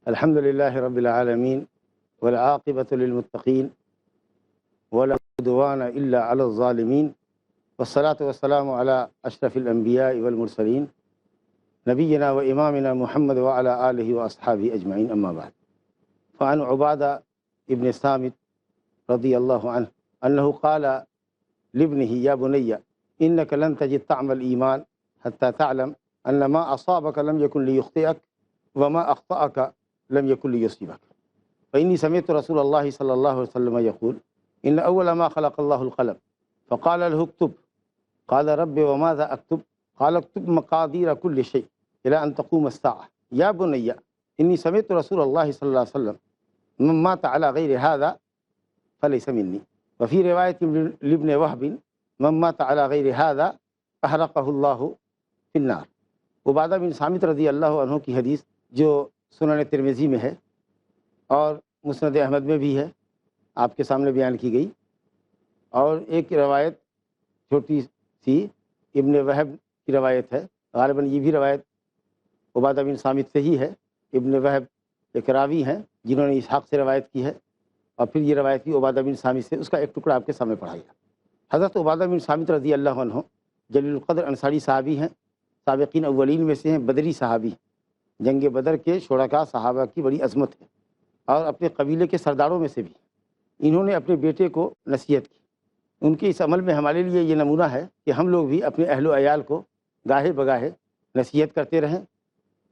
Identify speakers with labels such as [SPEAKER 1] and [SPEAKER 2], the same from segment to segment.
[SPEAKER 1] الحمد لله رب العالمين والعاقبة للمتقين ولا عدوان إلا على الظالمين والصلاة والسلام على أشرف الأنبياء والمرسلين نبينا وإمامنا محمد وعلى آله وأصحابه أجمعين أما بعد فعن عبادة ابن الصامت رضي الله عنه أنه قال لابنه يا بني إنك لن تجد طعم الإيمان حتى تعلم أن ما أصابك لم يكن ليخطئك وما أخطأك لم يكن ليصيبك فإني سمعت رسول الله صلى الله عليه وسلم يقول إن أول ما خلق الله القلم فقال له اكتب قال رب وماذا أكتب قال اكتب مقادير كل شيء إلى أن تقوم الساعة يا بني إني سمعت رسول الله صلى الله عليه وسلم من مات على غير هذا فليس مني وفي رواية لابن وهب من مات على غير هذا أحرقه الله في النار عبادہ بن صامت رضی اللہ عنہ کی حدیث جو سنن ترمذی میں ہے اور مسند احمد میں بھی ہے، آپ کے سامنے بیان کی گئی۔ اور ایک روایت چھوٹی سی ابن وہب کی روایت ہے، غالباً یہ بھی روایت عبادہ بن صامت سے ہی ہے۔ ابن وہب ایک راوی ہیں جنہوں نے اسحاق سے روایت کی ہے، اور پھر یہ روایت بھی عبادہ بن صامت سے، اس کا ایک ٹکڑا آپ کے سامنے پڑھا گیا۔ حضرت عبادہ بن صامت رضی اللہ عنہ جلیل القدر انصاری صحابی ہیں، سابقین اولین میں سے ہیں، بدری صحابی ہیں، جنگ بدر کے شرکاء صحابہ کی بڑی عظمت ہے، اور اپنے قبیلے کے سرداروں میں سے بھی۔ انہوں نے اپنے بیٹے کو نصیحت کی۔ ان کے اس عمل میں ہمارے لیے یہ نمونہ ہے کہ ہم لوگ بھی اپنے اہل و عیال کو گاہے بگاہے نصیحت کرتے رہیں،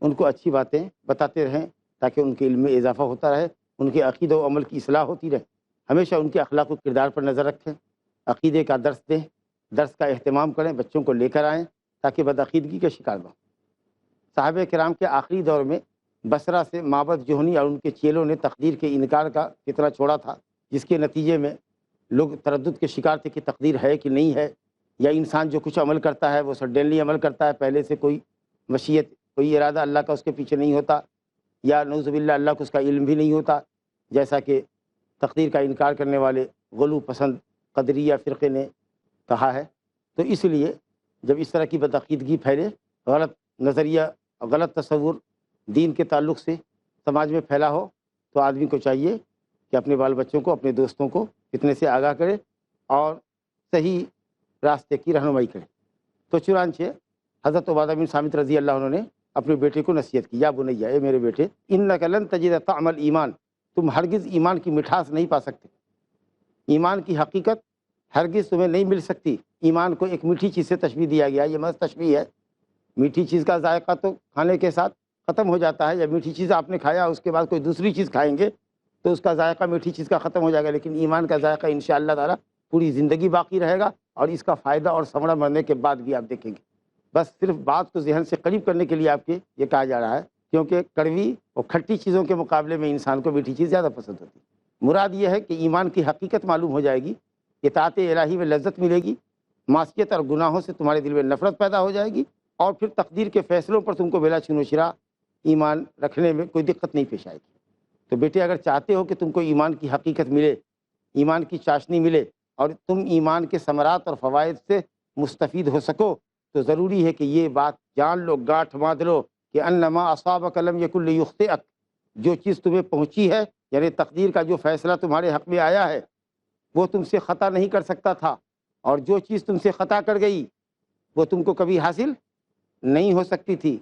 [SPEAKER 1] ان کو اچھی باتیں بتاتے رہیں تاکہ ان کے علم میں اضافہ ہوتا رہے، ان کے عقیدہ و عمل کی اصلاح ہوتی رہے۔ ہمیشہ ان کے اخلاق و کردار پر نظر رکھیں، عقیدے کا درس دیں، درس کا اہتمام کریں، بچوں کو لے کر آئیں تاکہ بدعقیدگی کا شکار نہ ہوں۔ صحابہ کرام کے آخری دور میں بصرہ سے معبد جوہنی اور ان کے چیلوں نے تقدیر کے انکار کا فتنہ چھوڑا تھا، جس کے نتیجے میں لوگ تردد کے شکار تھے کہ تقدیر ہے کہ نہیں ہے، یا انسان جو کچھ عمل کرتا ہے وہ سڈنلی عمل کرتا ہے، پہلے سے کوئی مشیت، کوئی ارادہ اللہ کا اس کے پیچھے نہیں ہوتا، یا نعوذ باللہ اللہ کو اس کا علم بھی نہیں ہوتا، جیسا کہ تقدیر کا انکار کرنے والے غلو پسند قدریہ فرقے نے کہا ہے۔ تو اس لیے جب اس طرح کی بدعقیدگی پھیلے، غلط نظریہ اور غلط تصور دین کے تعلق سے سماج میں پھیلا ہو، تو آدمی کو چاہیے کہ اپنے بال بچوں کو، اپنے دوستوں کو فتنے سے آگاہ کرے اور صحیح راستے کی رہنمائی کرے۔ تو چنانچہ حضرت عبادہ بن صامت رضی اللہ عنہ نے اپنے بیٹے کو نصیحت کی، یا بنیا، اے میرے بیٹے، انک لن تجد طعم الایمان، تم ہرگز ایمان کی مٹھاس نہیں پا سکتے، ایمان کی حقیقت ہرگز تمہیں نہیں مل سکتی۔ ایمان کو ایک میٹھی چیز سے تشبیہ دیا گیا، یہ محض تشبیہ ہے۔ میٹھی چیز کا ذائقہ تو کھانے کے ساتھ ختم ہو جاتا ہے، یا میٹھی چیز آپ نے کھایا اس کے بعد کوئی دوسری چیز کھائیں گے تو اس کا ذائقہ میٹھی چیز کا ختم ہو جائے گا، لیکن ایمان کا ذائقہ انشاءاللہ تعالیٰ پوری زندگی باقی رہے گا، اور اس کا فائدہ اور ثمرہ مرنے کے بعد بھی آپ دیکھیں گے۔ بس صرف بات کو ذہن سے قریب کرنے کے لیے آپ کے یہ کہا جا رہا ہے، کیونکہ کڑوی اور کھٹی چیزوں کے مقابلے میں انسان کو میٹھی چیز زیادہ پسند ہوتی ہے۔ مراد یہ ہے کہ ایمان کی حقیقت معلوم ہو جائے گی، اطاعت الہی میں لذت ملے گی، معصیت اور گناہوں سے تمہارے دل میں نفرت پیدا ہو جائے گی، اور پھر تقدیر کے فیصلوں پر تم کو بلا چین و چرا ایمان رکھنے میں کوئی دقت نہیں پیش آئے گی۔ تو بیٹے، اگر چاہتے ہو کہ تم کو ایمان کی حقیقت ملے، ایمان کی چاشنی ملے، اور تم ایمان کے ثمرات اور فوائد سے مستفید ہو سکو، تو ضروری ہے کہ یہ بات جان لو، گاٹھ باندھ لو کہ انما اصابک لم یکن لیخطئک، جو چیز تمہیں پہنچی ہے، یعنی تقدیر کا جو فیصلہ تمہارے حق میں آیا ہے، وہ تم سے خطا نہیں کر سکتا تھا، اور جو چیز تم سے خطا کر گئی وہ تم کو کبھی حاصل نہیں ہو سکتی تھی۔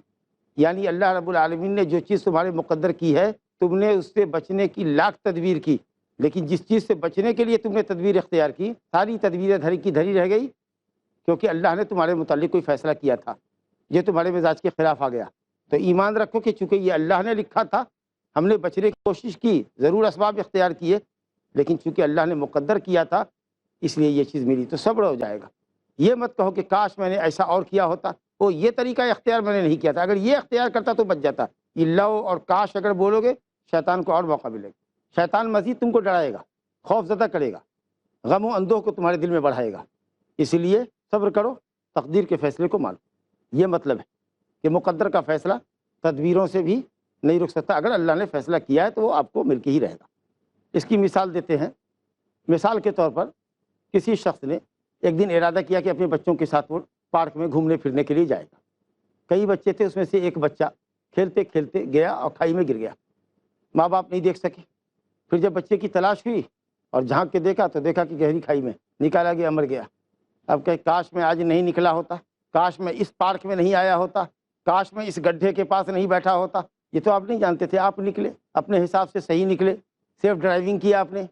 [SPEAKER 1] یعنی اللہ رب العالمین نے جو چیز تمہارے مقدر کی ہے، تم نے اس سے بچنے کی لاکھ تدبیر کی، لیکن جس چیز سے بچنے کے لیے تم نے تدبیر اختیار کی، ساری تدبیریں دھری کی دھری رہ گئی، کیونکہ اللہ نے تمہارے متعلق کوئی فیصلہ کیا تھا، یہ تمہارے مزاج کے خلاف آ گیا۔ تو ایمان رکھو کہ چونکہ یہ اللہ نے لکھا تھا، ہم نے بچنے کی کوشش کی، ضرور اسباب اختیار کیے، لیکن چونکہ اللہ نے مقدر کیا تھا اس لیے یہ چیز ملی، تو صبر ہو جائے گا۔ یہ مت کہو کہ کاش میں نے ایسا اور کیا ہوتا، وہ یہ طریقہ اختیار میں نے نہیں کیا تھا، اگر یہ اختیار کرتا تو بچ جاتا۔ یہ لو اور کاش اگر بولو گے شیطان کو اور موقع ملے گا، شیطان مزید تم کو ڈرائے گا، خوف زدہ کرے گا، غم و اندوہ کو تمہارے دل میں بڑھائے گا۔ اس لیے صبر کرو، تقدیر کے فیصلے کو مانو۔ یہ مطلب ہے کہ مقدر کا فیصلہ تدبیروں سے بھی نہیں رک سکتا، اگر اللہ نے فیصلہ کیا ہے تو وہ آپ کو مل کے ہی رہے گا۔ اس کی مثال دیتے ہیں۔ مثال کے طور پر کسی شخص نے ایک دن ارادہ کیا کہ اپنے بچوں کے ساتھ وہ پارک میں گھومنے پھرنے کے لیے جائے گا۔ کئی بچے تھے، اس میں سے ایک بچہ کھیلتے کھیلتے گیا اور کھائی میں گر گیا، ماں باپ نہیں دیکھ سکے۔ پھر جب بچے کی تلاش ہوئی اور جھانک کے دیکھا تو دیکھا کہ گہری کھائی میں نکالا گیا، مر گیا۔ اب کہ کاش میں آج نہیں نکلا ہوتا، کاش میں اس پارک میں نہیں آیا ہوتا، کاش میں اس گڈھے کے پاس نہیں بیٹھا ہوتا۔ یہ تو آپ نہیں جانتے تھے، آپ نکلے اپنے حساب سے صحیح نکلے، سیف ڈرائیونگ کیا آپ نے،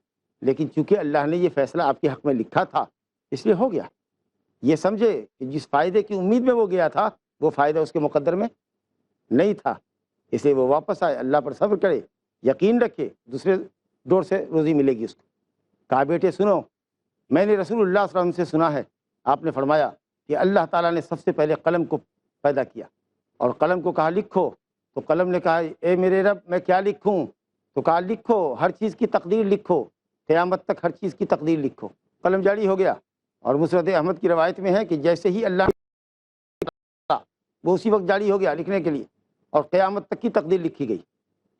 [SPEAKER 1] لیکن چونکہ اللہ نے یہ فیصلہ آپ کے حق میں لکھا تھا اس لیے ہو گیا۔ یہ سمجھے کہ جس فائدے کی امید میں وہ گیا تھا وہ فائدہ اس کے مقدر میں نہیں تھا، اس لیے وہ واپس آئے، اللہ پر صبر کرے، یقین رکھے دوسرے ڈور سے روزی ملے گی اس کو۔ کہا بیٹے سنو، میں نے رسول اللہ صلی اللہ علیہ وسلم سے سنا ہے، آپ نے فرمایا کہ اللہ تعالیٰ نے سب سے پہلے قلم کو پیدا کیا اور قلم کو کہا لکھو، تو قلم نے کہا اے میرے رب میں کیا لکھوں؟ تو کہا لکھو، ہر چیز کی تقدیر لکھو، قیامت تک ہر چیز کی تقدیر لکھو۔ قلم جاری ہو گیا، اور مسند احمد کی روایت میں ہے کہ جیسے ہی اللہ نے وہ اسی وقت جاری ہو گیا لکھنے کے لیے، اور قیامت تک کی تقدیر لکھی گئی۔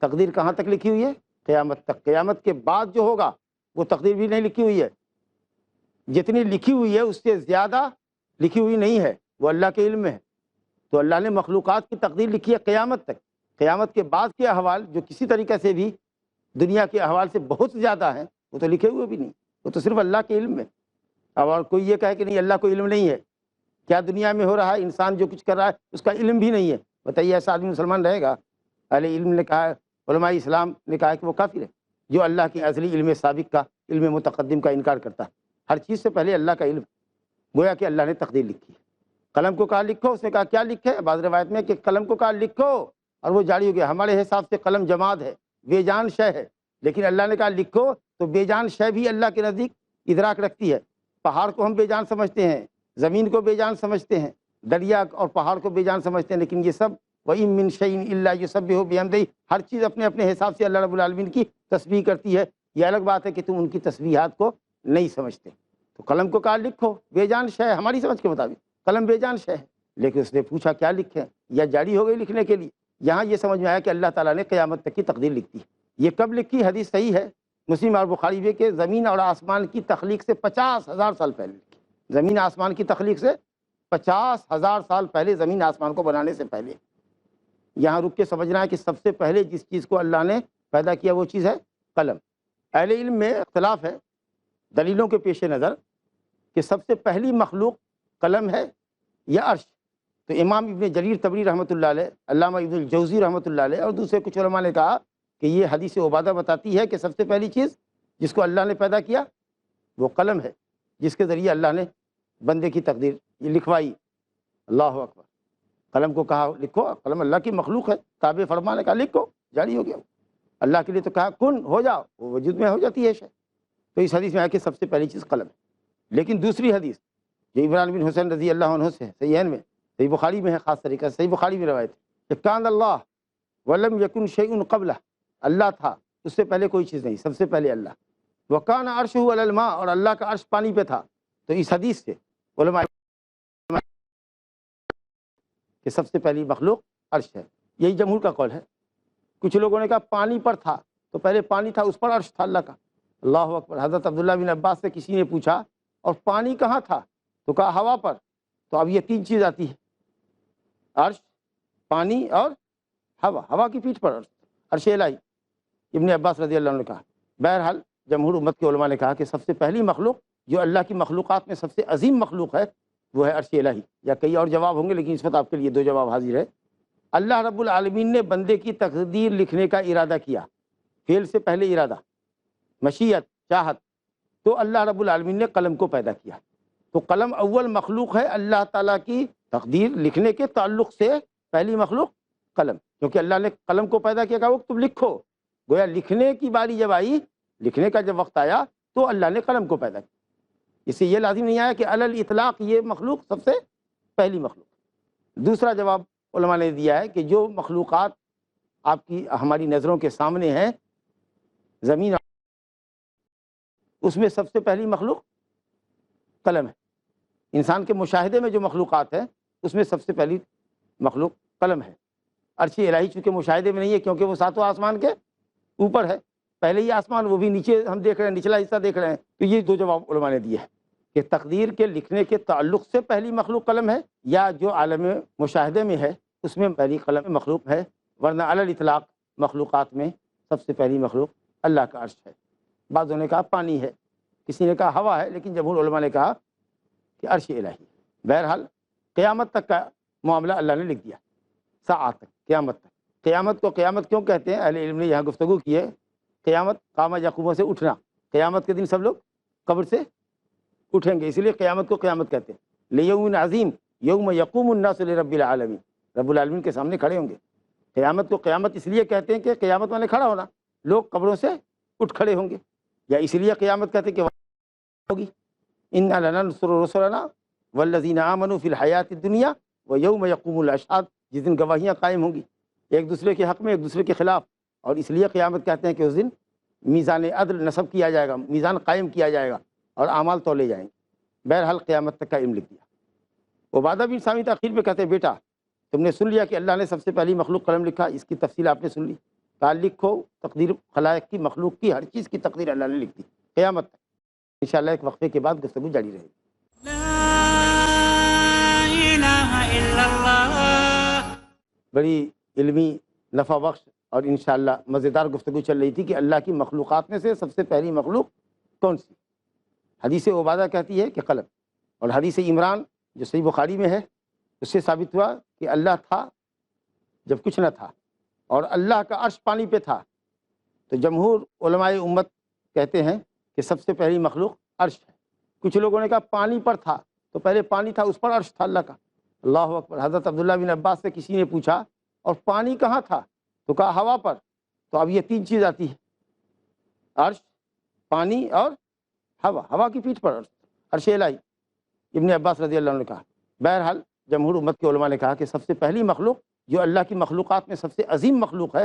[SPEAKER 1] تقدیر کہاں تک لکھی ہوئی ہے؟ قیامت تک۔ قیامت کے بعد جو ہوگا وہ تقدیر بھی نہیں لکھی ہوئی ہے، جتنی لکھی ہوئی ہے اس سے زیادہ لکھی ہوئی نہیں ہے، وہ اللہ کے علم میں ہے۔ تو اللہ نے مخلوقات کی تقدیر لکھی ہے قیامت تک۔ قیامت کے بعد کے احوال جو کسی طریقے سے بھی دنیا کے احوال سے بہت زیادہ ہیں وہ تو لکھے ہوئے بھی نہیں، وہ تو صرف اللہ کے علم میں۔ اب اور کوئی یہ کہے کہ نہیں اللہ کو علم نہیں ہے، کیا دنیا میں ہو رہا ہے، انسان جو کچھ کر رہا ہے اس کا علم بھی نہیں ہے، بتائیے ایسا آدمی مسلمان رہے گا؟ اہل علم نے کہا، علماء اسلام نے کہا کہ وہ کافر ہے جو اللہ کے ازلی علم سابق کا، علم متقدم کا انکار کرتا ہے۔ ہر چیز سے پہلے اللہ کا علم، گویا کہ اللہ نے تقدیر لکھی ہے۔ قلم کو کہا لکھو، اس نے کہا کیا لکھے؟ بعض روایت میں کہ قلم کو کہا لکھو اور وہ جاری ہو گیا۔ ہمارے حساب سے قلم جماد ہے، بے جان شے ہے، لیکن اللہ نے کہا لکھو، تو بے جان شے بھی اللہ کے نزدیک ادراک رکھتی ہے۔ پہاڑ کو ہم بے جان سمجھتے ہیں، زمین کو بے جان سمجھتے ہیں، دریا اور پہاڑ کو بے جان سمجھتے ہیں، لیکن یہ سب وَإِن مِّن شَيْءٍ إِلَّا يُسَبِّحُ بِحَمْدِهِ، ہر چیز اپنے اپنے حساب سے اللہ رب العالمین کی تسبیح کرتی ہے۔ یہ الگ بات ہے کہ تم ان کی تسبیحات کو نہیں سمجھتے۔ تو قلم کو کہا لکھو، بے جان شے ہے، ہماری سمجھ کے مطابق قلم بے جان شے ہے، لیکن اس نے پوچھا کیا لکھیں، یا جاری ہو گئی لکھنے کے لیے۔ یہاں یہ سمجھ میں آیا کہ اللہ تعالیٰ نے قیامت تک کی تقدیر لکھی ہے۔ یہ کب لکھی؟ حدیث صحیح ہے مسلم اور بخاری میں کہ زمین اور آسمان کی تخلیق سے 50,000 سال پہلے لکھی۔ زمین آسمان کی تخلیق سے 50,000 سال پہلے، زمین آسمان کو بنانے سے پہلے۔ یہاں رک کے سمجھنا ہے کہ سب سے پہلے جس چیز کو اللہ نے پیدا کیا وہ چیز ہے قلم۔ اہل علم میں اختلاف ہے دلیلوں کے پیش نظر کہ سب سے پہلی مخلوق قلم ہے یا عرش۔ تو امام ابن جریر طبری رحمۃ اللہ علیہ، علامہ ابن الجوزی رحمۃ اللہ علیہ اور دوسرے کچھ علماء نے کہا کہ یہ حدیث عبادہ بتاتی ہے کہ سب سے پہلی چیز جس کو اللہ نے پیدا کیا وہ قلم ہے، جس کے ذریعے اللہ نے بندے کی تقدیر یہ لکھوائی۔ اللہ اکبر۔ قلم کو کہا لکھو، قلم اللہ کی مخلوق ہے، تابع فرما نے کہا لکھو، جاری ہو گیا۔ اللہ کے لیے تو کہا کن ہو جاؤ، وہ وجود میں ہو جاتی ہے شے۔ تو اس حدیث میں آیا کہ سب سے پہلی چیز قلم ہے۔ لیکن دوسری حدیث جو عمران بن حسین رضی اللہ عنہ سے صحیحین میں، صحیح بخاری میں ہے، خاص طریقہ سے صحیح بخاری میں روایت ہے کہ کان اللہ ولم یکن شیء قبلہ، اللہ تھا اس سے پہلے کوئی چیز نہیں، سب سے پہلے اللہ۔ وکان عرشہ علی الماء، اور اللہ کا عرش پانی پہ تھا۔ تو اس حدیث سے علماء کہ سب سے پہلی مخلوق عرش ہے، یہی جمہور کا قول ہے۔ کچھ لوگوں نے کہا پانی پر تھا، تو پہلے پانی تھا، اس پر عرش تھا اللہ کا۔ اللہ اکبر۔ حضرت عبداللہ بن عباس سے کسی نے پوچھا اور پانی کہاں تھا؟ تو کہا ہوا پر۔ تو اب یہ تین چیز آتی ہے، عرش، پانی اور ہوا۔ ہوا کی پیٹھ پر عرش، عرش الہی۔ ابن عباس رضی اللہ عنہ نے کہا۔ بہرحال جمہور امت کے علماء نے کہا کہ سب سے پہلی مخلوق جو اللہ کی مخلوقات میں سب سے عظیم مخلوق ہے وہ ہے عرش الہی۔ یا کئی اور جواب ہوں گے لیکن اس وقت آپ کے لیے دو جواب حاضر ہے۔ اللہ رب العالمین نے بندے کی تقدیر لکھنے کا ارادہ کیا، فعل سے پہلے ارادہ، مشیت، چاہت، تو اللہ رب العالمین نے قلم کو پیدا کیا۔ تو قلم اول مخلوق ہے اللہ تعالیٰ کی تقدیر لکھنے کے تعلق سے، پہلی مخلوق قلم، کیونکہ اللہ نے قلم کو پیدا کیا، کہا وہ تم لکھو۔ گویا لکھنے کی باری جب آئی، لکھنے کا جب وقت آیا تو اللہ نے قلم کو پیدا کیا۔ اس سے یہ لازم نہیں آیا کہ علی الاطلاق یہ مخلوق سب سے پہلی مخلوق۔ دوسرا جواب علماء نے دیا ہے کہ جو مخلوقات آپ کی ہماری نظروں کے سامنے ہیں، زمین، اس میں سب سے پہلی مخلوق قلم ہے۔ انسان کے مشاہدے میں جو مخلوقات ہیں اس میں سب سے پہلی مخلوق قلم ہے۔ عرش الہی چونکہ مشاہدے میں نہیں ہے کیونکہ وہ ساتوں آسمان کے اوپر ہے، پہلے ہی آسمان، وہ بھی نیچے ہم دیکھ رہے ہیں، نچلا حصہ دیکھ رہے ہیں۔ تو یہ دو جواب علماء نے دیے ہیں کہ تقدیر کے لکھنے کے تعلق سے پہلی مخلوق قلم ہے، یا جو عالم مشاہدے میں ہے اس میں پہلی قلم مخلوق ہے، ورنہ علی الاطلاق مخلوقات میں سب سے پہلی مخلوق اللہ کا عرش ہے۔ بعضوں نے کہا پانی ہے، کسی نے کہا ہوا ہے، لیکن جمہور علماء نے کہا کہ عرش الہی۔ بہرحال قیامت تک کا معاملہ اللہ نے لکھ دیا، ساعت تک، قیامت تک۔ قیامت کو قیامت کیوں کہتے ہیں؟ اہل علم نے یہاں گفتگو کی ہے۔ قیامت قام یقوم سے اٹھنا، قیامت کے دن سب لوگ قبر سے اٹھیں گے، اس لیے قیامت کو قیامت کہتے ہیں۔ لیوم عظیم یوم یقوم الناس لرب العالمین، رب العالمین کے سامنے کھڑے ہوں گے۔ قیامت کو قیامت اس لیے کہتے ہیں کہ قیامت والے کھڑا ہونا، لوگ قبروں سے اٹھ کھڑے ہوں گے، یا اس لیے قیامت کہتے ہیں کہ ہوگی انا لننصر رسلنا والذین آمنوا فی الحیات الدنیا ویوم یقوم الاشہاد، جس دن گواہیاں قائم ہوں گی ایک دوسرے کے حق میں، ایک دوسرے کے خلاف، اور اس لیے قیامت کہتے ہیں کہ اس دن میزان عدل نصب کیا جائے گا، میزان قائم کیا جائے گا اور اعمال تولے جائیں گے۔ بہرحال قیامت تک کا علم لکھ دیا۔ عبادہ بن سامت تاخیر پہ کہتے ہیں بیٹا تم نے سن لیا کہ اللہ نے سب سے پہلی مخلوق قلم لکھا، اس کی تفصیل آپ نے سن لی، تعلق ہو تقدیر خلائق کی، مخلوق کی، ہر چیز کی تقدیر اللہ نے لکھ دی قیامت تک۔ انشاءاللہ ایک وقفے کے بعد گفتگو جاری رہے گی۔
[SPEAKER 2] لا الہ الا اللہ۔
[SPEAKER 1] بڑی علمی، نفع بخش اور انشاءاللہ مزیدار گفتگو چل رہی تھی کہ اللہ کی مخلوقات میں سے سب سے پہلی مخلوق کون سی؟ حدیث عبادہ کہتی ہے کہ قلم، اور حدیث عمران جو صحیح بخاری میں ہے اس سے ثابت ہوا کہ اللہ تھا جب کچھ نہ تھا، اور اللہ کا عرش پانی پہ تھا۔ تو جمہور علماء امت کہتے ہیں کہ سب سے پہلی مخلوق عرش ہے۔ کچھ لوگوں نے کہا پانی پر تھا، تو پہلے پانی تھا، اس پر عرش تھا اللہ کا۔ اللہ اکبر۔ حضرت عبداللہ بن عباس سے کسی نے پوچھا اور پانی کہاں تھا؟ تو کہا ہوا پر۔ تو اب یہ تین چیز آتی ہے، عرش، پانی اور ہوا۔ ہوا کی پیٹھ پر عرش الہی، ابن عباس رضی اللہ عنہ نے کہا۔ بہرحال جمہور امت کے علماء نے کہا کہ سب سے پہلی مخلوق جو اللہ کی مخلوقات میں سب سے عظیم مخلوق ہے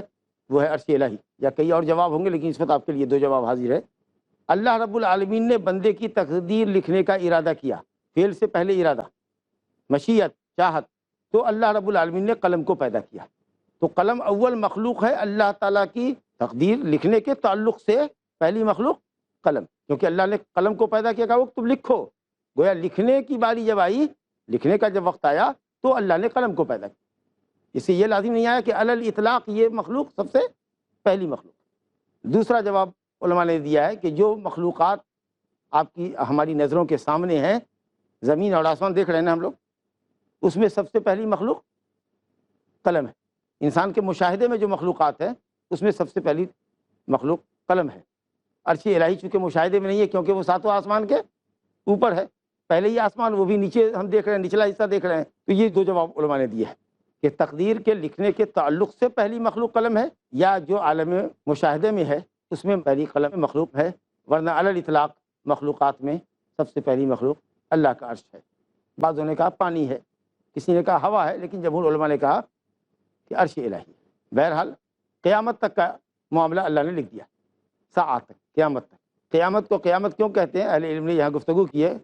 [SPEAKER 1] وہ ہے عرش الہی۔ یا کئی اور جواب ہوں گے لیکن اس وقت آپ کے لیے دو جواب حاضر ہے۔ اللہ رب العالمین نے بندے کی تقدیر لکھنے کا ارادہ کیا، فعل سے پہلے ارادہ، مشیت، چاہت، تو اللہ رب العالمین نے قلم کو پیدا کیا۔ تو قلم اول مخلوق ہے اللہ تعالیٰ کی تقدیر لکھنے کے تعلق سے پہلی مخلوق قلم، کیونکہ اللہ نے قلم کو پیدا کیا، کہا وہ تم لکھو۔ گویا لکھنے کی باری جب آئی، لکھنے کا جب وقت آیا تو اللہ نے قلم کو پیدا کیا۔ اس سے یہ لازم نہیں آیا کہ علی الاطلاق یہ مخلوق سب سے پہلی مخلوق۔ دوسرا جواب علماء نے دیا ہے کہ جو مخلوقات آپ کی ہماری نظروں کے سامنے ہیں، زمین اور آسمان دیکھ رہے ہیں نا ہم لوگ، اس میں سب سے پہلی مخلوق قلم ہے۔ انسان کے مشاہدے میں جو مخلوقات ہیں اس میں سب سے پہلی مخلوق قلم ہے۔ عرش الہی چونکہ مشاہدے میں نہیں ہے کیونکہ وہ ساتوں آسمان کے اوپر ہے، پہلے ہی آسمان، وہ بھی نیچے ہم دیکھ رہے ہیں، نچلا حصہ دیکھ رہے ہیں۔ تو یہ دو جواب علماء نے دیے ہیں کہ تقدیر کے لکھنے کے تعلق سے پہلی مخلوق قلم ہے، یا جو عالم مشاہدے میں ہے اس میں پہلی قلم مخلوق ہے، ورنہ علی الاطلاق مخلوقات میں سب سے پہلی مخلوق اللہ کا عرش ہے۔ بعضوں نے کہا پانی ہے، کسی نے کہا ہوا ہے، لیکن جمہور علماء نے کہا کہ عرش الہی۔ بہرحال قیامت تک کا معاملہ اللہ نے لکھ دیا، ساعت تک، قیامت تک۔ قیامت کو قیامت کیوں کہتے ہیں؟ اہل علم نے یہاں گفتگو کی ہے۔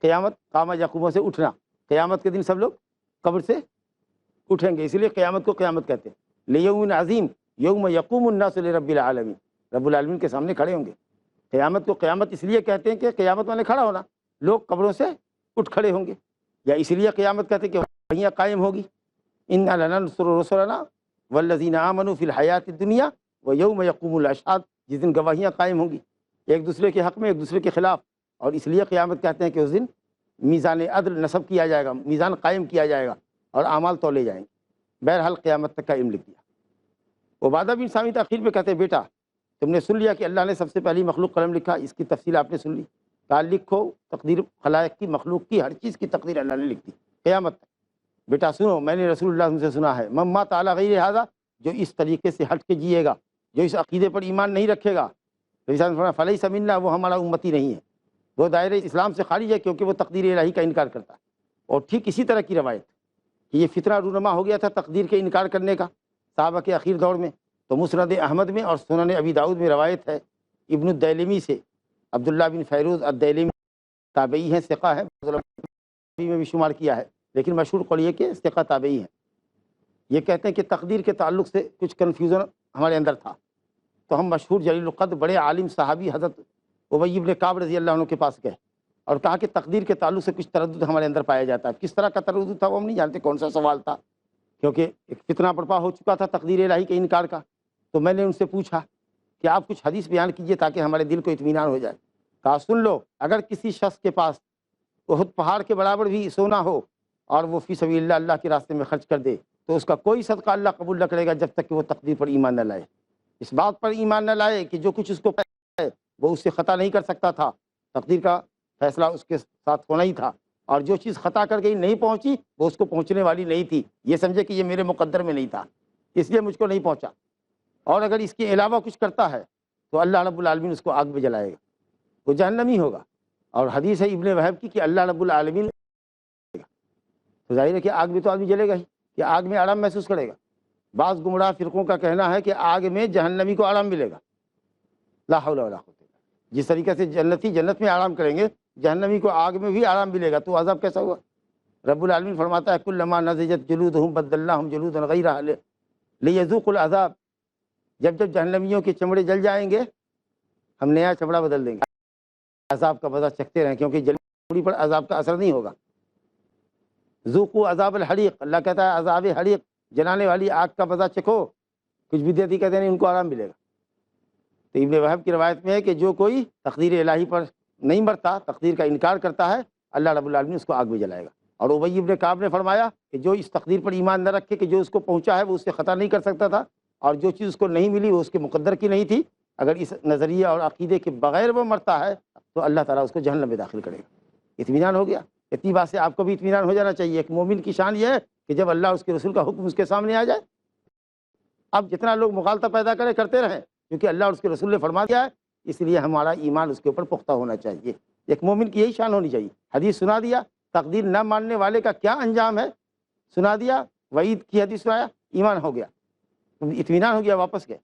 [SPEAKER 1] قیامت قام یقوم سے اٹھنا، قیامت کے دن سب لوگ قبر سے اٹھیں گے، اس لیے قیامت کو قیامت کہتے ہیں۔ لیوم عظیم یوم یقوم الناس لرب العالمین، رب العالمین کے سامنے کھڑے ہوں گے۔ قیامت کو قیامت اس لیے کہتے ہیں کہ قیامت والے کھڑا ہونا، لوگ قبروں سے اٹھ کھڑے ہوں گے، یا اس لیے قیامت کہتے ہیں کہ وہیں قائم ہوگی۔ انا لننصر رسلنا والذین آمنوا فی الحیات الدنیا ویوم یقوم الاشہاد، جس دن گواہیاں قائم ہوں گی ایک دوسرے کے حق میں، ایک دوسرے کے خلاف، اور اس لیے قیامت کہتے ہیں کہ اس دن میزان عدل نصب کیا جائے گا، میزان قائم کیا جائے گا اور اعمال تولے جائیں گے۔ بہرحال قیامت تک کا علم لکھ دیا۔ عبادہ بن سامت تاخیر پہ کہتے ہیں بیٹا تم نے سن لیا کہ اللہ نے سب سے پہلی مخلوق قلم لکھا، اس کی تفصیل آپ نے سن لی، تعلق ہو تقدیر خلائق کی، مخلوق کی، ہر چیز کی تقدیر اللہ نے لکھ دی قیامت تک۔ بیٹا سنو، میں نے رسول اللہ سے سنا ہے، من مات علی غیر ھذا، جو اس طریقے سے ہٹ کے جیے گا، جو اس عقیدے پر ایمان نہیں رکھے گا، فلیس منا، وہ ہمارا امتی نہیں ہے۔ وہ دائرۂ اسلام سے خارج ہے کیونکہ وہ تقدیر الہی کا انکار کرتا ہے۔ اور ٹھیک اسی طرح کی روایت کہ یہ فتنہ رونما ہو گیا تھا تقدیر کے انکار کرنے کا صحابہ کے اخیر دور میں، تو مسند احمد میں اور سنن ابی داؤد میں روایت ہے ابن الدیلمی سے، عبداللہ بن فیروز الدیلمی تابعی ہیں، ثقہ ہے، میں بھی شمار کیا ہے، لیکن مشہور قول یہ کہ ثقہ تابعی ہیں۔ یہ کہتے ہیں کہ تقدیر کے تعلق سے کچھ کنفیوژن ہمارے اندر تھا، تو ہم مشہور جلیل القدر بڑے عالم صحابی حضرت ابی بن کعب رضی اللہ عنہ کے پاس گئے اور کہا کہ تقدیر کے تعلق سے کچھ تردد ہمارے اندر پایا جاتا ہے۔ کس طرح کا تردد تھا وہ ہم نہیں جانتے، کون سا سوال تھا، کیونکہ ایک فتنہ برپا ہو چکا تھا تقدیر الہی کے انکار کا۔ تو میں نے ان سے پوچھا کہ آپ کچھ حدیث بیان کیجئے تاکہ ہمارے دل کو اطمینان ہو جائے۔ کہا سن لو، اگر کسی شخص کے پاس احد پہاڑ کے برابر بھی سونا ہو اور وہ فی سبیل اللہ اللہ کے راستے میں خرچ کر دے تو اس کا کوئی صدقہ اللہ قبول نہ کرے گا جب تک کہ وہ تقدیر پر ایمان نہ لائے، اس بات پر ایمان نہ لائے کہ جو کچھ اس کو پتا ہے وہ اس سے خطا نہیں کر سکتا تھا، تقدیر کا فیصلہ اس کے ساتھ ہونا ہی تھا، اور جو چیز خطا کر گئی نہیں پہنچی وہ اس کو پہنچنے والی نہیں تھی، یہ سمجھے کہ یہ میرے مقدر میں نہیں تھا اس لیے مجھ کو نہیں پہنچا، اور اگر اس کے علاوہ کچھ کرتا ہے تو اللہ رب العالمین اس کو آگ میں جلائے گا، وہ جہنمی ہوگا۔ اور حدیث ہے ابن وہب کی کہ اللہ رب العالمین، تو ظاہر ہے کہ آگ میں تو آدمی جلے گا ہی، کہ آگ میں آرام محسوس کرے گا۔ بعض گمراہ فرقوں کا کہنا ہے کہ آگ میں جہنمی کو آرام ملے گا، لا حول ولا قوت الا باللہ۔ جس طریقے سے جنتی جنت میں آرام کریں گے، جہنمی کو آگ میں بھی آرام ملے گا، تو عذاب کیسا ہوا؟ رب العالمین فرماتا ہے کلما نضجت جلودہم بدلناہم جلودا غیرہا لیذوقوا العذاب، جب جب جہنمیوں کے چمڑے جل جائیں گے ہم نیا چمڑا بدل دیں گے، عذاب کا مزہ چکھتے رہیں، کیونکہ جلی چمڑی پر عذاب کا اثر نہیں ہوگا۔ ذوقوا عذاب الحریق، اللہ کہتا ہے عذاب حریق، جلانے والی آگ کا مزہ چکھو، کچھ بدعتی کہتے ہیں ان کو آرام ملے گا۔ تو ابن وہب کی روایت میں ہے کہ جو کوئی تقدیر الہی پر نہیں مرتا، تقدیر کا انکار کرتا ہے، اللہ رب العالمین اس کو آگ میں جلائے گا۔ اور ابی بن کعب نے فرمایا کہ جو اس تقدیر پر ایمان نہ رکھے کہ جو اس کو پہنچا ہے وہ اس سے خطا نہیں کر سکتا تھا، اور جو چیز اس کو نہیں ملی وہ اس کے مقدر کی نہیں تھی، اگر اس نظریہ اور عقیدے کے بغیر وہ مرتا ہے تو اللہ تعالیٰ اس کو جہنم میں داخل کرے گا۔ اطمینان ہو گیا؟ اتنی بات سے آپ کو بھی اطمینان ہو جانا چاہیے۔ ایک مومن کی شان یہ ہے کہ جب اللہ اس کے رسول کا حکم اس کے سامنے آ جائے، اب جتنا لوگ مغالطہ پیدا کرتے رہیں، کیونکہ اللہ اور اس کے رسول نے فرما دیا ہے، اس لیے ہمارا ایمان اس کے اوپر پختہ ہونا چاہیے۔ ایک مومن کی یہی شان ہونی چاہیے۔ حدیث سنا دیا، تقدیر نہ ماننے والے کا کیا انجام ہے سنا دیا، وعید کی حدیث سنایا، ایمان ہو گیا، اطمینان ہو گیا، واپس گئے۔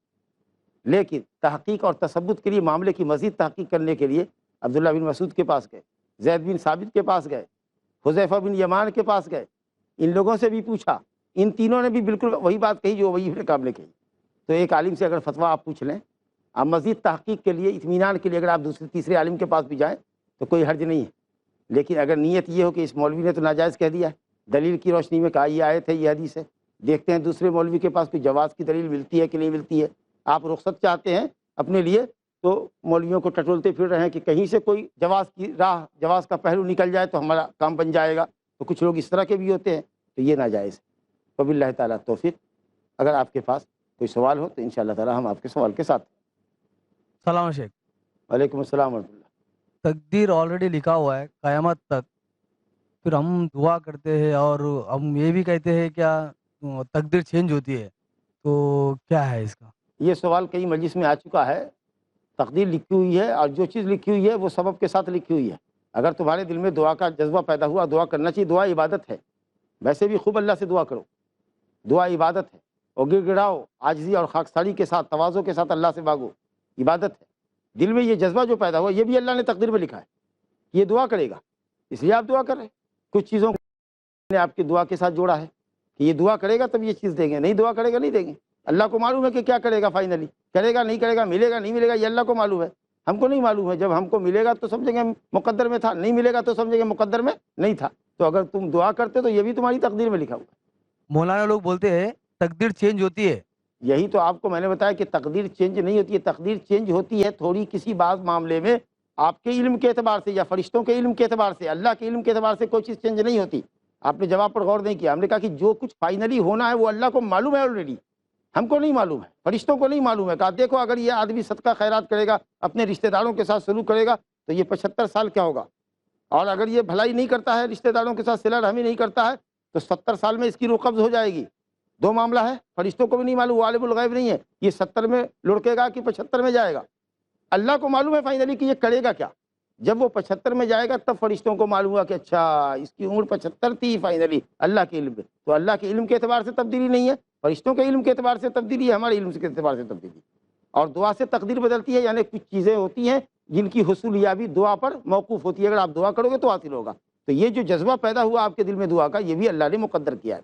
[SPEAKER 1] لیکن تحقیق اور تثبت کے لیے، معاملے کی مزید تحقیق کرنے کے لیے عبداللہ بن مسعود کے پاس گئے، زید بن ثابت کے پاس گئے، حذیفہ بن یمان کے پاس گئے، ان لوگوں سے بھی پوچھا، ان تینوں نے بھی بالکل وہی بات کہی جو ابی بن کعب نے کہی۔ تو ایک عالم سے اگر فتویٰ آپ پوچھ لیں، آپ مزید تحقیق کے لیے، اطمینان کے لیے اگر آپ دوسرے تیسرے عالم کے پاس بھی جائیں تو کوئی حرج نہیں ہے، لیکن اگر نیت یہ ہو کہ اس مولوی نے تو ناجائز کہہ دیا ہے، دلیل کی روشنی میں کہا یہ آیت ہے، یہ حدیث ہے، دیکھتے ہیں دوسرے مولوی کے پاس کوئی جواز کی دلیل ملتی ہے کہ نہیں ملتی ہے، آپ رخصت چاہتے ہیں اپنے لیے تو مولویوں کو ٹٹولتے پھر رہے ہیں کہ کہیں سے کوئی جواز کی راہ، جواز کا پہلو نکل جائے تو ہمارا کام بن جائے گا، تو کچھ لوگ اس طرح کے بھی ہوتے ہیں، تو یہ ناجائز ہے۔ وباللہ تعالیٰ توفیق۔ اگر آپ کے پاس کوئی سوال ہو تو انشاءاللہ تعالیٰ ہم آپ کے سوال کے ساتھ۔
[SPEAKER 3] سلام شیخ،
[SPEAKER 1] وعلیکم السلام ورحمۃ اللہ۔
[SPEAKER 3] تقدیر آلریڈی لکھا ہوا ہے قیامت تک، پھر ہم دعا کرتے ہیں اور ہم یہ بھی کہتے ہیں کیا تقدیر چینج ہوتی ہے، تو کیا ہے اس کا؟
[SPEAKER 1] یہ سوال کئی مجلس میں آ چکا ہے۔ تقدیر لکھی ہوئی ہے اور جو چیز لکھی ہوئی ہے وہ سبب کے ساتھ لکھی ہوئی ہے۔ اگر تمہارے دل میں دعا کا جذبہ پیدا ہوا، دعا کرنا چاہیے، دعا عبادت ہے، ویسے بھی خوب اللہ سے دعا کرو، دعا عبادت ہے، اور گر گڑاؤ، عاجزی اور خاکساری کے ساتھ، تواضع کے ساتھ اللہ سے مانگو، عبادت ہے۔ دل میں یہ جذبہ جو پیدا ہوا یہ بھی اللہ نے تقدیر میں لکھا ہے، یہ دعا کرے گا، اس لیے آپ دعا کر رہے ہیں۔ کچھ چیزوں کو نے آپ کی دعا کے ساتھ جوڑا ہے کہ یہ دعا کرے گا تب یہ چیز دیں گے، نہیں دعا کرے گا نہیں دیں گے۔ اللہ کو معلوم ہے کہ کیا کرے گا، فائنلی کرے گا نہیں کرے گا، ملے گا نہیں ملے گا، یہ اللہ کو معلوم ہے، ہم کو نہیں معلوم ہے۔ جب ہم کو ملے گا تو سمجھیں گے مقدر میں تھا، نہیں ملے گا تو سمجھیں گے مقدر میں نہیں تھا۔ تو اگر تم دعا کرتے تو یہ بھی تمہاری تقدیر میں لکھا ہوا ہے۔
[SPEAKER 3] مولانا لوگ بولتے ہیں تقدیر چینج ہوتی ہے،
[SPEAKER 1] یہی تو آپ کو میں نے بتایا کہ تقدیر چینج نہیں ہوتی ہے، تقدیر چینج ہوتی ہے تھوڑی کسی بعض معاملے میں آپ کے علم کے اعتبار سے یا فرشتوں کے علم کے اعتبار سے، اللہ کے علم کے اعتبار سے کوئی چیز چینج نہیں ہوتی۔ آپ نے جواب پر غور نہیں کیا، ہم نے کہا کہ جو کچھ فائنلی ہونا ہے وہ اللہ کو معلوم ہے آلریڈی، ہم کو نہیں معلوم ہے، فرشتوں کو نہیں معلوم ہے۔ کہا دیکھو اگر یہ آدمی صدقہ خیرات کرے گا، اپنے رشتہ داروں کے ساتھ سلوک کرے گا تو یہ 75 سال کیا ہوگا، اور اگر یہ بھلائی نہیں کرتا ہے، رشتہ داروں کے ساتھ صلہ رحمی نہیں کرتا ہے تو 70 سال میں اس کی روح قبض ہو جائے گی۔ دو معاملہ ہے، فرشتوں کو بھی نہیں معلوم، وہ عالم الغیب نہیں ہے، یہ 70 میں لڑکے گا کہ 75 میں جائے گا، اللہ کو معلوم ہے فائنلی کہ یہ کرے گا کیا۔ جب وہ 75 میں جائے گا تب فرشتوں کو معلوم ہوا کہ اچھا اس کی عمر 75 تھی فائنلی اللہ کے علم میں. تو اللہ کے علم کے اعتبار سے تبدیلی نہیں ہے, فرشتوں کے علم کے اعتبار سے تبدیلی ہے, ہمارے علم کے اعتبار سے تبدیلی. اور دعا سے تقدیر بدلتی ہے, یعنی کچھ چیزیں ہوتی ہیں جن کی حصول یابی دعا پر موقوف ہوتی ہے, اگر آپ دعا کرو گے تو حاصل ہوگا. تو یہ جو جذبہ پیدا ہوا آپ کے دل میں دعا کا, یہ بھی اللہ نے مقدر کیا ہے.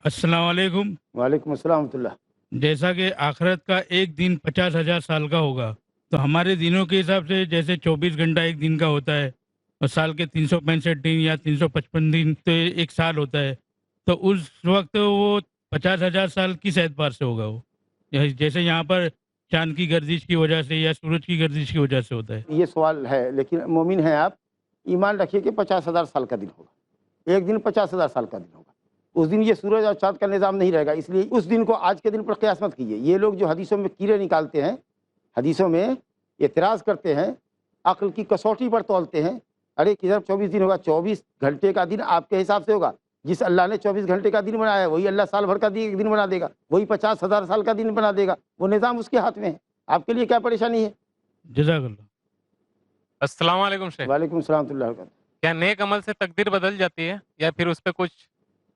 [SPEAKER 4] السلام علیکم.
[SPEAKER 1] وعلیکم السلام ورحمۃ اللہ.
[SPEAKER 4] جیسا کہ آخرت کا ایک دن 50,000 سال کا ہوگا, تو ہمارے دنوں کے حساب سے جیسے 24 گھنٹہ ایک دن کا ہوتا ہے اور سال کے 365 دن یا 355 دن تو ایک سال ہوتا ہے, تو اس وقت وہ 50,000 سال کس اعتبار سے ہوگا وہ, جیسے یہاں پر چاند کی گردش کی وجہ سے یا سورج کی گردش کی وجہ سے ہوتا ہے؟
[SPEAKER 1] یہ سوال ہے, لیکن مومن ہیں آپ, ایمان رکھیے کہ 50,000 سال کا دن ہوگا, ایک دن 50,000 سال کا دن ہوگا. اس دن یہ سورج اور چاند کا نظام نہیں رہے گا, اس لیے اس دن کو آج کے دن پر قیاس مت کیجیے. یہ لوگ جو حدیثوں میں کیڑے نکالتے ہیں, حدیثوں میں اعتراض کرتے ہیں, عقل کی کسوٹی پر تولتے ہیں, ارے کدھر 24 دن ہوگا, 24 گھنٹے کا دن آپ کے حساب سے ہوگا. جس اللہ نے 24 گھنٹے کا دن بنایا ہے وہی اللہ سال بھر کا ایک دن بنا دے گا, وہی 50,000 سال کا دن بنا دے گا. وہ نظام اس کے ہاتھ میں ہے, آپ کے لیے کیا پریشانی ہے؟
[SPEAKER 4] جزاک اللہ.
[SPEAKER 5] السلام علیکم شیخ.
[SPEAKER 1] وعلیکم السلام ورحمۃ اللہ وبرکاتہ.
[SPEAKER 5] کیا نیک عمل سے تقدیر بدل جاتی ہے یا پھر اس پہ کچھ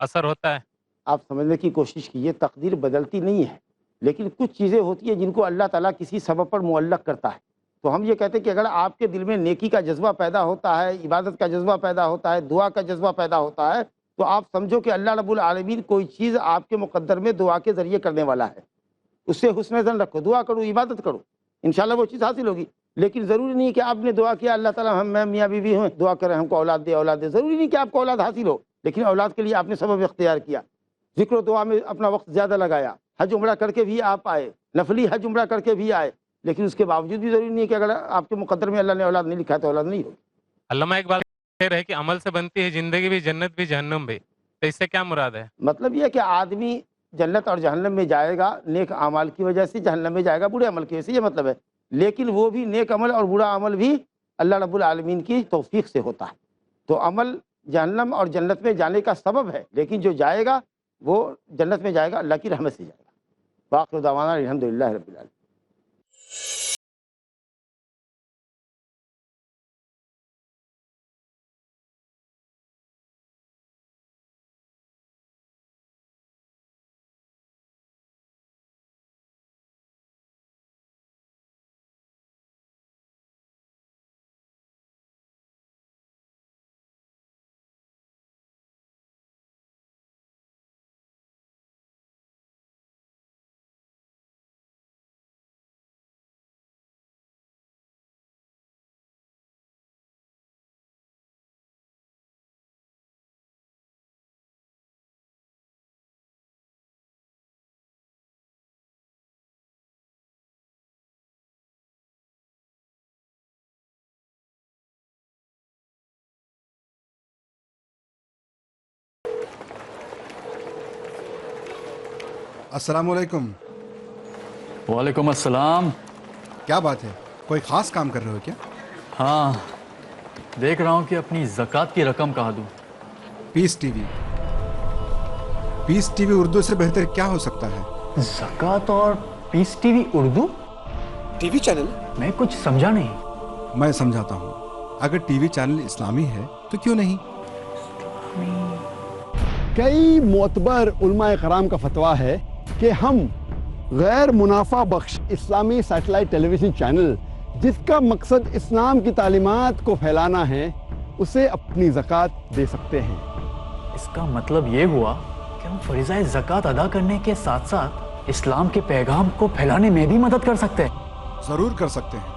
[SPEAKER 5] اثر ہوتا ہے؟
[SPEAKER 1] آپ سمجھنے کی کوشش کیجیے, تقدیر بدلتی نہیں ہے, لیکن کچھ چیزیں ہوتی ہیں جن کو اللہ تعالیٰ کسی سبب پر معلق کرتا ہے. تو ہم یہ کہتے ہیں کہ اگر آپ کے دل میں نیکی کا جذبہ پیدا ہوتا ہے, عبادت کا جذبہ پیدا ہوتا ہے, دعا کا جذبہ پیدا ہوتا ہے, تو آپ سمجھو کہ اللہ رب العالمین کوئی چیز آپ کے مقدر میں دعا کے ذریعے کرنے والا ہے. اس سے حسن ظن رکھو, دعا کرو, عبادت کرو, انشاءاللہ وہ چیز حاصل ہوگی. لیکن ضروری نہیں کہ آپ نے دعا کیا اللہ تعالیٰ میں میاں بیوی ہوں, دعا کریں ہم کو اولاد دے, اولاد دے. ضروری نہیں کہ آپ کو اولاد حاصل ہو, لیکن اولاد کے لیے آپ نے سبب اختیار کیا, ذکر و دعا میں اپنا وقت زیادہ لگایا, حج عمرہ کر کے بھی آپ آئے, نفلی حج عمرہ کر کے بھی آئے, لیکن اس کے باوجود بھی ضروری نہیں ہے کہ اگر آپ کے مقدر میں اللہ نے اولاد نہیں لکھا تو اولاد نہیں ہوگی.
[SPEAKER 5] علامہ اقبال کہہ رہے کہ عمل سے بنتی ہے زندگی بھی, جنت بھی, جہنم بھی. تو اس سے کیا مراد ہے؟
[SPEAKER 1] مطلب یہ ہے کہ آدمی جنت اور جہنم میں جائے گا نیک اعمال کی وجہ سے, جہنم میں جائے گا برے عمل کی وجہ سے, یہ مطلب ہے. لیکن وہ بھی نیک عمل اور برا عمل بھی اللہ رب العالمین کی توفیق سے ہوتا ہے. تو عمل جہنم اور جنت میں جانے کا سبب ہے, لیکن جو جائے گا وہ جنت میں جائے گا اللہ کی رحمت سے جائے گا. باقی دعوانا الحمدللہ رب العالمین.
[SPEAKER 6] السلام علیکم.
[SPEAKER 7] وعلیکم السلام.
[SPEAKER 6] کیا بات ہے, کوئی خاص کام کر رہے ہو کیا؟
[SPEAKER 7] ہاں, دیکھ رہا ہوں کہ اپنی زکوٰۃ کی رقم کہاں دوں.
[SPEAKER 6] پیس ٹی وی اردو سے بہتر کیا ہو سکتا ہے؟
[SPEAKER 7] زکوٰۃ اور Peace T V Urdu
[SPEAKER 6] T V channel?
[SPEAKER 7] میں کچھ سمجھا نہیں.
[SPEAKER 6] میں سمجھاتا ہوں. اگر ٹی وی چینل اسلامی ہے تو کیوں نہیں؟
[SPEAKER 8] کئی معتبر علماء کرام کا فتویٰ ہے کہ ہم غیر منافع بخش اسلامی سیٹلائٹ ٹیلی ویژن چینل جس کا مقصد اسلام کی تعلیمات کو پھیلانا ہے اسے اپنی زکوٰۃ دے سکتے ہیں.
[SPEAKER 7] اس کا مطلب یہ ہوا کہ ہم فریضہ زکوٰۃ ادا کرنے کے ساتھ ساتھ اسلام کے پیغام کو پھیلانے میں بھی مدد کر سکتے ہیں.
[SPEAKER 6] ضرور کر سکتے ہیں.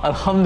[SPEAKER 7] الحمد